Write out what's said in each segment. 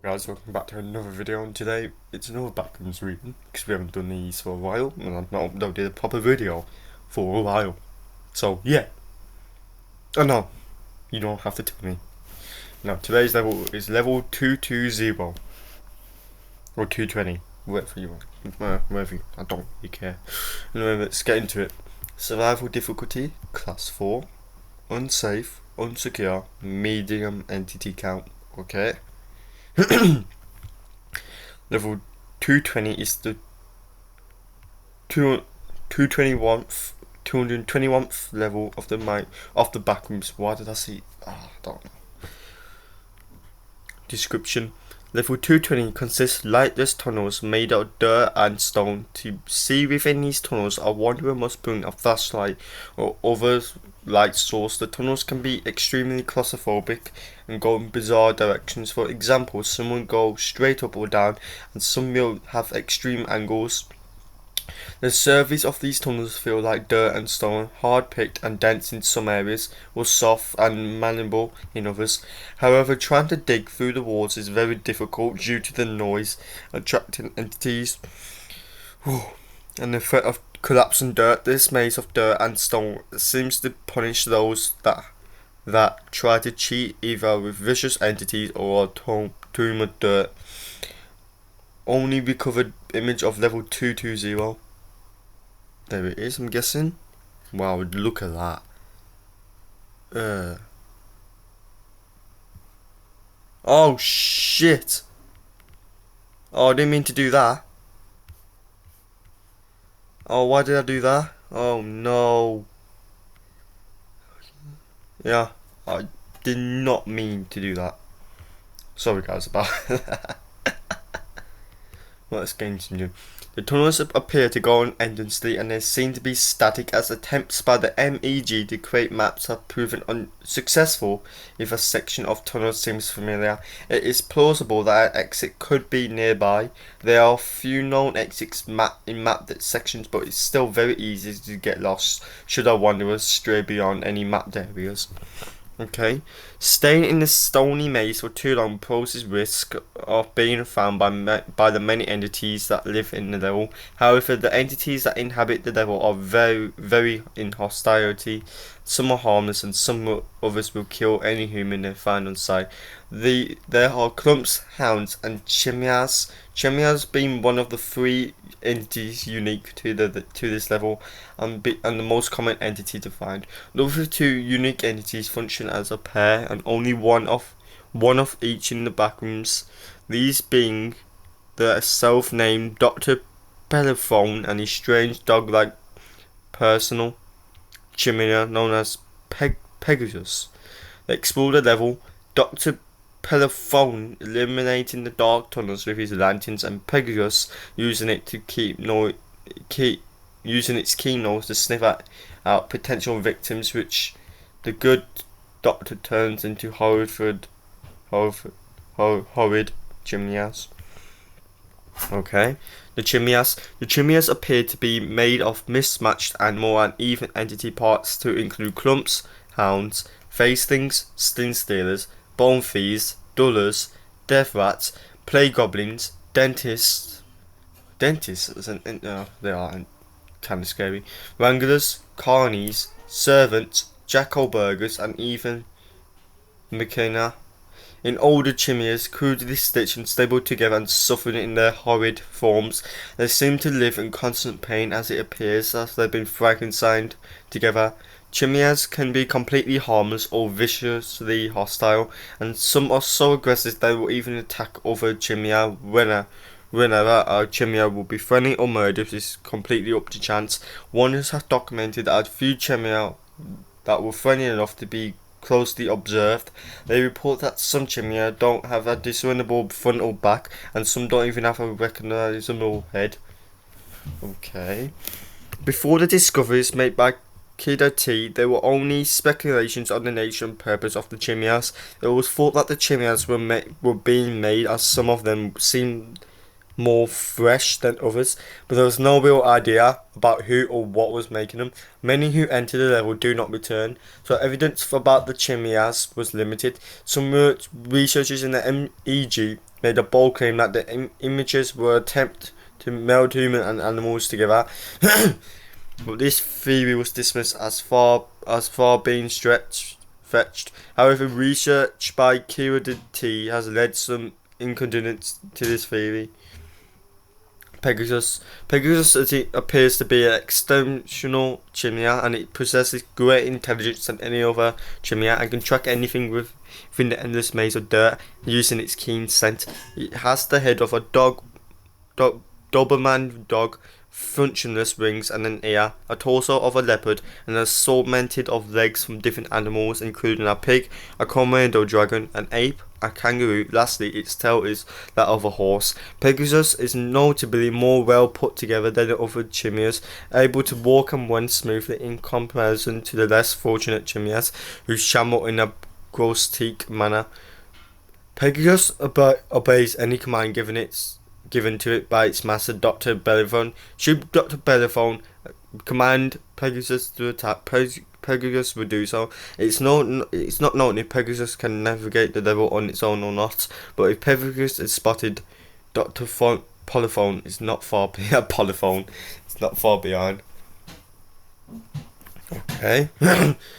Guys, welcome back to another video, and today it's another Backrooms reading because we haven't done these for a while and I've not uploaded a proper video for a while. So yeah, oh no, you don't have to tell me. Now today's level is level 220 or 220, whatever you want, whatever I don't really care. Anyway, let's get into it. Survival difficulty class 4, unsafe, unsecure, medium entity count. Okay. Level 220 is the 221th level of the Backrooms. Why did I see? I don't know. Description: Level 220 consists lightless tunnels made of dirt and stone. To see within these tunnels, a wanderer must bring a flashlight or other light source. The tunnels can be extremely claustrophobic and go in bizarre directions. For example, some will go straight up or down, and some will have extreme angles. The surface of these tunnels feel like dirt and stone, hard-picked and dense in some areas, or soft and malleable in others. However, trying to dig through the walls is very difficult due to the noise attracting entities and the threat of collapsing dirt. This maze of dirt and stone seems to punish those that try to cheat either with vicious entities or a tomb of dirt. Only recovered image of level 220. There it is, I'm guessing. Wow, look at that. Oh shit. Oh, I didn't mean to do that. Oh, why did I do that? Oh no. Yeah, I did not mean to do that. Sorry guys about that. Let's continue. The tunnels appear to go on endlessly, and they seem to be static, as attempts by the MEG to create maps have proven unsuccessful. If a section of tunnel seems familiar, it is plausible that an exit could be nearby. There are few known exits in mapped sections, but it's still very easy to get lost should a wanderer stray beyond any mapped areas. Okay, staying in the stony maze for too long poses risk of being found by the many entities that live in the level. However, the entities that inhabit the level are very in hostility. Some are harmless, and others will kill any human they find on sight. There are clumps, hounds, and chimneras. Chimneras being one of the three entities unique to this level, and the most common entity to find. The other two unique entities function as a pair, and only one of each in the backrooms. These being the self-named Dr. Telephone and his strange dog-like personal chimera known as Pegasus. They explore the level. Dr. Telephone illuminating the dark tunnels with his lanterns, and Pegasus using it to using its keen nose to sniff out potential victims, which the good doctor turns into horrid chimneras. Okay, the chimneras appear to be made of mismatched and more uneven entity parts to include clumps, hounds, facelings, skin stealers, bone thieves, dullers, death rats, plague goblins, dentists, they are kind of scary, wranglers, carnies, servants, jackal-burgers, and even mechana. In older chimneras, crudely stitched and stapled together and suffered in their horrid forms, they seem to live in constant pain, as it appears as they've been Frankensteined together. Chimneras can be completely harmless or viciously hostile, and some are so aggressive they will even attack other chimnera. Whenever a chimnera will be friendly or murderous is completely up to chance. Wonders have documented that a few chimnera that were friendly enough to be closely observed. They report that some chimnera don't have a discernible front or back, and some don't even have a recognizable head. Okay. Before the discoveries made by Kiddo T, there were only speculations on the nature and purpose of the chimneras. It was thought that the chimneras were being made, as some of them seemed more fresh than others, but there was no real idea about who or what was making them. Many who enter the level do not return, so evidence about the chimneras was limited. Some researchers in the MEG made a bold claim that the images were attempt to meld human and animals together. But this theory was dismissed as far being fetched. However, research by Kira T has led some incredulence to this theory. Pegasus appears to be an extensional chimera, and it possesses greater intelligence than any other chimera and can track anything within the endless maze of dirt using its keen scent. It has the head of a Doberman dog, functionless wings and an ear, a torso of a leopard, and a assortment of legs from different animals, including a pig, a Komodo dragon, an ape, a kangaroo. Lastly, its tail is that of a horse. Pegasus is notably more well put together than the other chimeras, able to walk and run smoothly in comparison to the less fortunate chimeras, who shamble in a grotesque manner. Pegasus obeys any command given to it by its master, Dr. Bellerophon. Should Dr. Bellerophon command Pegasus to attack, Pegasus would do so. It's not known if Pegasus can navigate the level on its own or not, but if Pegasus is spotted, Dr. Polyphone is not far behind. Polyphone, it's not far behind. Okay,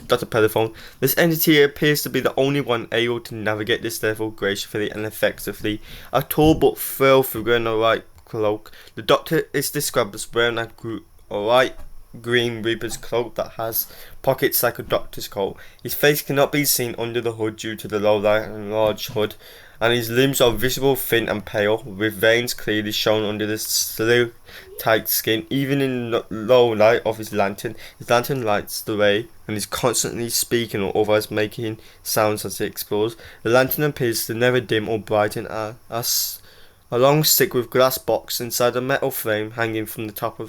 Dr. Polyphone. This entity appears to be the only one able to navigate this level gracefully and effectively. A tall but frail figure in a white cloak. The Doctor is described as wearing a light green Reaper's cloak that has pockets like a doctor's coat. His face cannot be seen under the hood due to the low light and large hood, and his limbs are visible, thin and pale, with veins clearly shown under the sleek, tight skin. Even in the low light of his lantern lights the way and is constantly speaking or otherwise making sounds as he explores. The lantern appears to never dim or brighten. A long stick with glass box inside a metal frame hanging from the top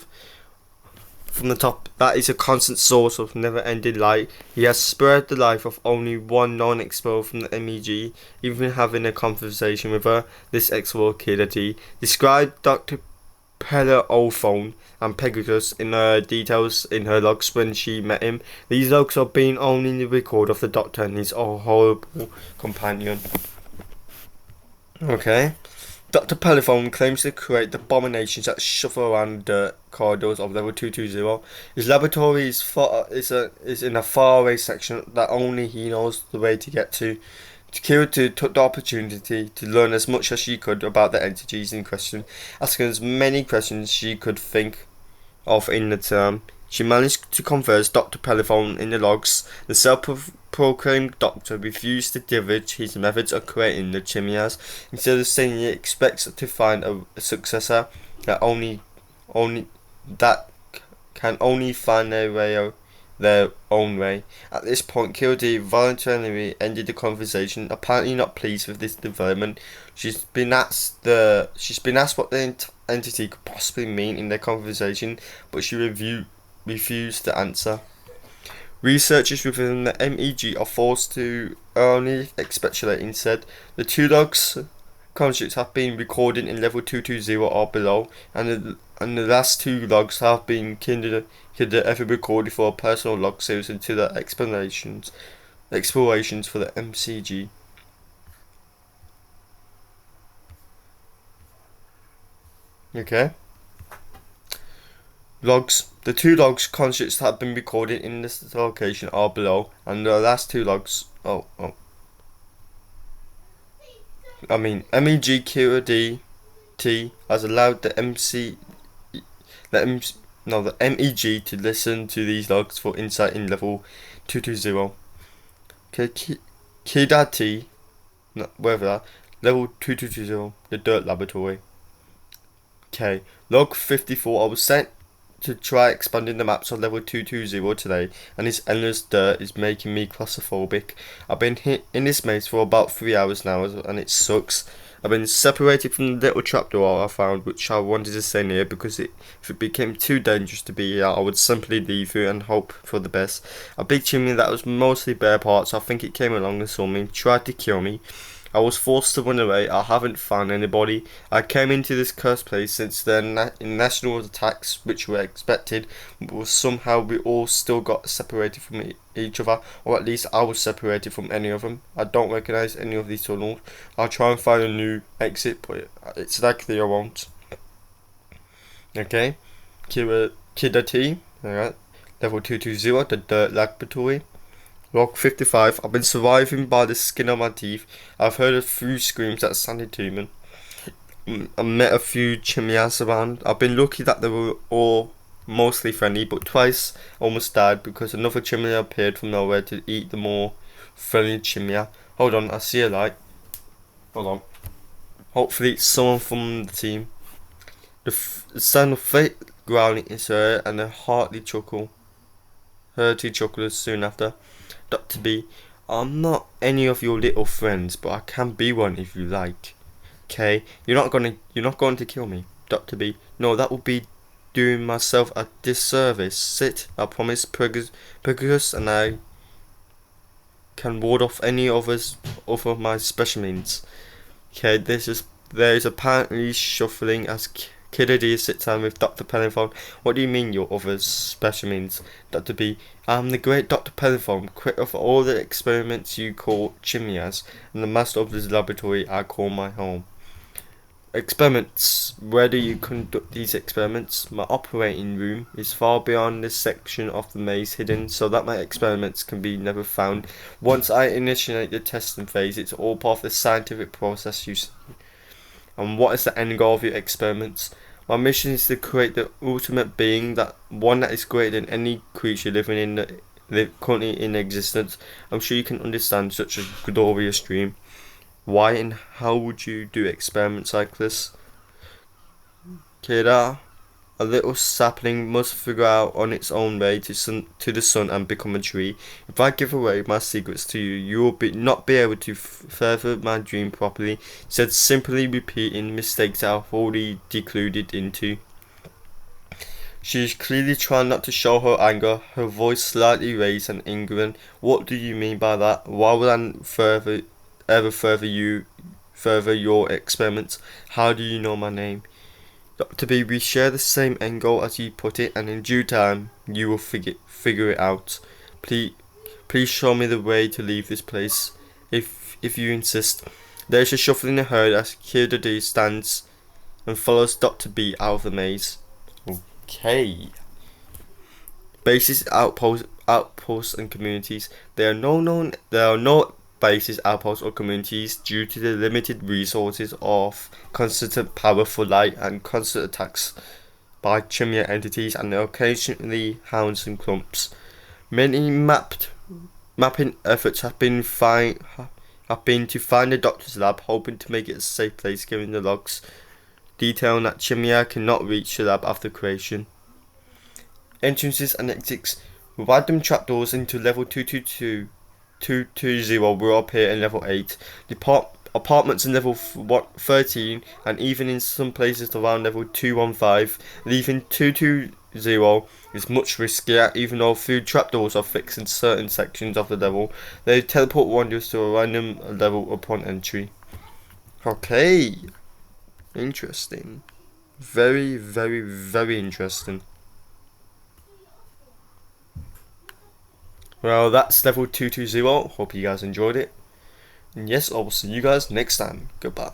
that is a constant source of never-ending light. He has spared the life of only one known explorer from the MEG, even having a conversation with her. This explorer, Kidati, described Dr. Bellerophon and Pegasus in details in her logs when she met him. These logs are being only in the record of the Doctor and his horrible companion. Okay. Dr. Polyphone claims to create the abominations that shuffle around the corridors of level 220. His laboratory is in a faraway section that only he knows the way to get to. Kira took the opportunity to learn as much as she could about the entities in question, asking as many questions she could think of in the term. She managed to converse Dr. Polyphone in the logs. The self-proclaimed doctor refused to divulge his methods of creating the chimeras, instead of saying he expects to find a successor that can only find their own way. At this point, Kildee voluntarily ended the conversation, apparently not pleased with this development. She's been asked what the entity could possibly mean in their conversation, but she refused to answer. Researchers within the MEG are forced to only speculate instead. The two logs constructs have been recorded in level 220 or below, and the last two logs have been ever recorded for a personal log series into the explorations for the MCG. Okay. Logs. The two logs constructs have been recorded in this location are below, and the last two logs. MEG QD T has allowed the MEG to listen to these logs for insight in level 220. Okay, Kidati, level 2220, the Dirt Laboratory. Okay, log 54. I was sent to try expanding the maps on level 220 today, and this endless dirt is making me claustrophobic. I've been in this maze for about 3 hours now, and it sucks. I've been separated from the little trapdoor I found, which I wanted to stay near because if it became too dangerous to be here, I would simply leave it and hope for the best. A big chimney that was mostly bare parts. I think it came along and saw me, tried to kill me. I was forced to run away. I haven't found anybody. I came into this cursed place since the national attacks, which were expected, but somehow we all still got separated from each other, or at least I was separated from any of them. I don't recognize any of these tunnels. I'll try and find a new exit, but it's likely I won't. Okay, Kida T, alright, level 220, the Dirt Laboratory. Log 55. I've been surviving by the skin of my teeth. I've heard a few screams that sounded human. I met a few chimneys around. I've been lucky that they were all mostly friendly, but twice I almost died because another chimney appeared from nowhere to eat the more friendly chimney. Hold on, I see a light. Hold on. Hopefully it's someone from the team. The sound of fate growling is heard and a hearty chuckle. Hearty chuckle soon after. Dr. B, I'm not any of your little friends, but I can be one if you like. Okay, you're not going to kill me. Dr. B, no, that would be doing myself a disservice. Sit, I promise. Pegasus and I can ward off any of my specimens. Okay, there is apparently shuffling as Kennedy sits down with Dr. Penniform. What do you mean your other specimens? Dr. B, I'm the great Dr. Penniform, creator of all the experiments you call chimneys, and the master of this laboratory I call my home. Experiments. Where do you conduct these experiments? My operating room is far beyond this section of the maze hidden, so that my experiments can be never found. Once I initiate the testing phase, it's all part of the scientific process you see. And what is the end goal of your experiments? My mission is to create the ultimate being, that one that is greater than any creature currently in existence. I'm sure you can understand such a glorious dream. Why and how would you do experiments like this? Kira, a little sapling must figure out on its own way to the sun and become a tree. If I give away my secrets to you, you will not be able to further my dream properly. Instead, simply repeating mistakes I've already decluded into. She is clearly trying not to show her anger, her voice slightly raised and angry. What do you mean by that? Why would I ever further your experiments? How do you know my name? Dr. B, we share the same end goal as you put it, and in due time you will figure it out. Please show me the way to leave this place, if you insist. There is a shuffle in the herd as Kirda D stands and follows Dr. B out of the maze. Okay. Bases, outposts, and communities. There are no bases, outposts, or communities due to the limited resources of constant power for light and constant attacks by chimney entities and occasionally hounds and clumps. Many mapping efforts have been to find the doctor's lab, hoping to make it a safe place given the logs detailing that chimney cannot reach the lab after creation. Entrances and exits. Random trapdoors into level 220 will appear in level 8. Apartments in level 13 and even in some places around level 215. Leaving 220 is much riskier, even though few trapdoors are fixed in certain sections of the level. They teleport wanderers to a random level upon entry. Okay. Interesting. Very, very, very interesting. Well, that's level 220. Hope you guys enjoyed it. And yes, I will see you guys next time. Goodbye.